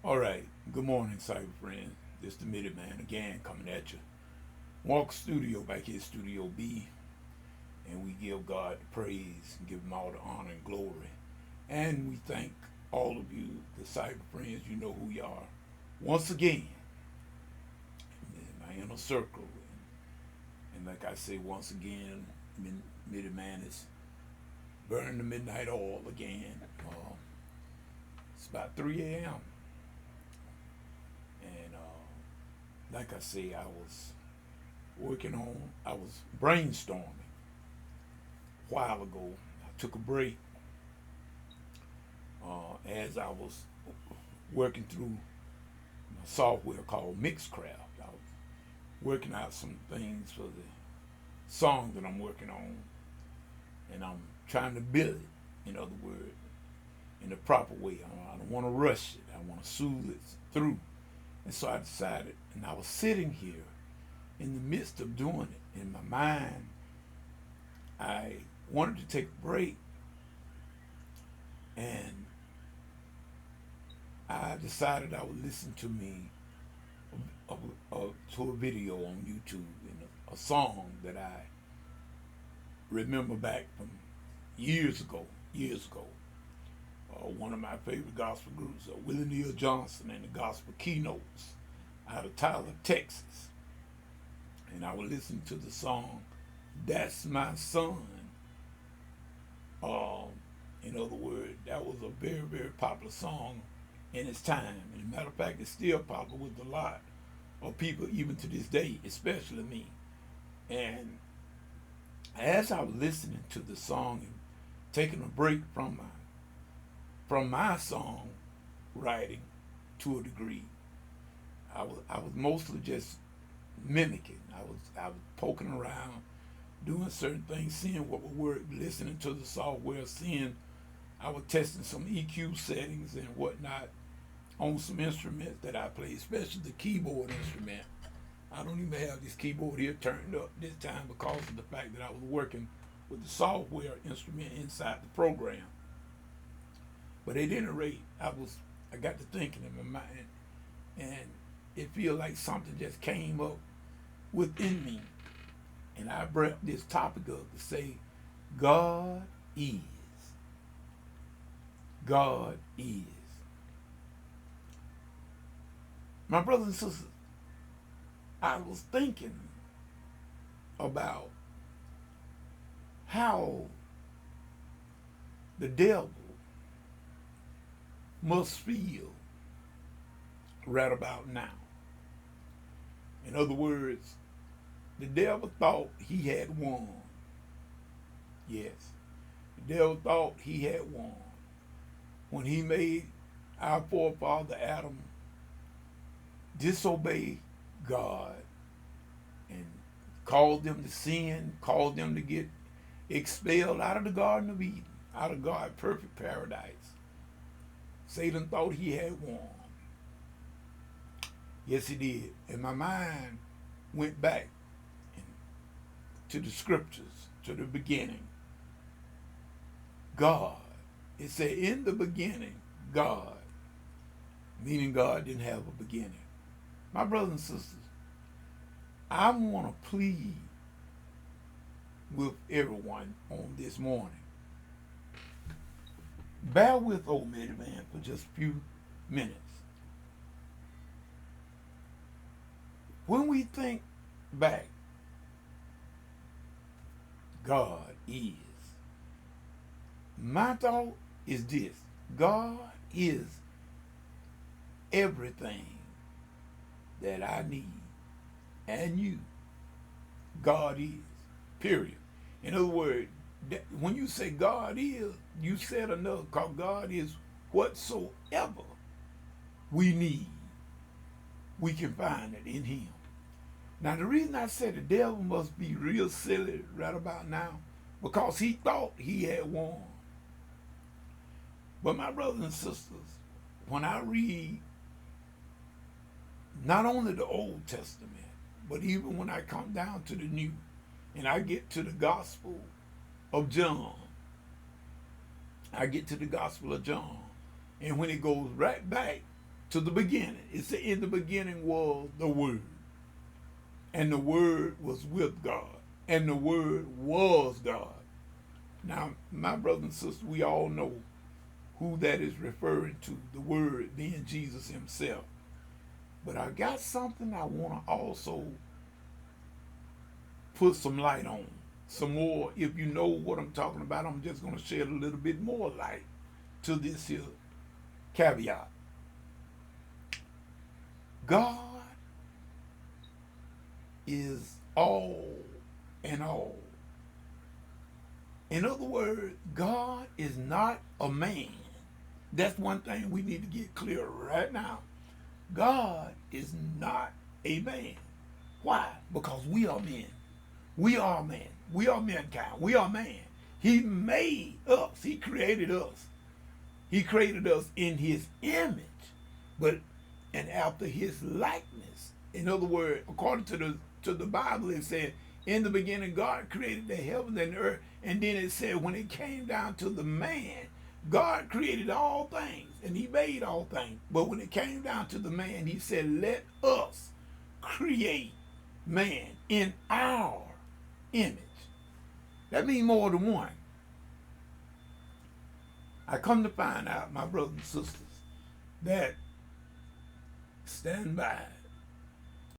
All right. Good morning, cyber friends. This the Minuteman again coming at you. Walk Studio back here, Studio B, and we give God the praise and give Him all the honor and glory. And we thank all of you, the cyber friends. You know who you are. Once again, in my inner circle, and like I say, once again, Minuteman is burning the midnight oil again. It's about 3 a.m. And like I say, I was brainstorming a while ago. I took a break as I was working through my software called Mixcraft. I was working out some things for the song that I'm working on, and I'm trying to build it, in other words, in the proper way. I don't want to rush it. I want to soothe it through. And so I decided, and I was sitting here in the midst of doing it. In my mind, I wanted to take a break, and I decided I would listen to a video on YouTube, and a song that I remember back from years ago. One of my favorite gospel groups, Willie Neal Johnson and the Gospel Keynotes out of Tyler, Texas. And I would listen to the song, That's My Son. In other words, that was a very, very popular song in its time. And as a matter of fact, it's still popular with a lot of people, even to this day, especially me. And as I was listening to the song and taking a break from my song writing to a degree, I was mostly just mimicking. I was poking around, doing certain things, seeing what would work, listening to the software, I was testing some EQ settings and whatnot on some instruments that I play, especially the keyboard instrument. I don't even have this keyboard here turned up this time because of the fact that I was working with the software instrument inside the program. But at any rate, I got to thinking in my mind, and it feels like something just came up within me. And I brought this topic up to say, God is. God is. My brothers and sisters, I was thinking about how the devil must feel right about now. In other words, the devil thought he had won. Yes, the devil thought he had won when he made our forefather Adam disobey God and caused them to sin, caused them to get expelled out of the Garden of Eden, out of God's perfect paradise. Satan thought he had won. Yes, he did. And my mind went back to the scriptures, to the beginning. God. It said, in the beginning, God. Meaning God didn't have a beginning. My brothers and sisters, I want to plead with everyone on this morning. Bear with old Minuteman for just a few minutes. When we think back, God is. My thought is this: God is everything that I need, and you. God is. Period. In other words, when you say God is, you said enough, because God is whatsoever we need. We can find it in Him. Now, the reason I said the devil must be real silly right about now, because he thought he had won. But my brothers and sisters, when I read not only the Old Testament, but even when I come down to the New, and I get to the Gospel of John, and when it goes right back to the beginning. It said, in the beginning was the Word, and the Word was with God, and the Word was God. Now, my brothers and sisters, we all know who that is referring to, the Word being Jesus himself. But I got something I want to also put some light on. Some more, if you know what I'm talking about, I'm just going to shed a little bit more light to this here caveat. God is all and all. In other words, God is not a man. That's one thing we need to get clear right now. God is not a man. Why? Because we are men. We are man. We are mankind. We are man. He made us. He created us. He created us in his image, but and after his likeness. In other words, according to the Bible, it said, in the beginning God created the heavens and the earth. And then it said when it came down to the man, God created all things and he made all things. But when it came down to the man, he said, let us create man in our image. That means more than one. I come to find out, my brothers and sisters, that stand by.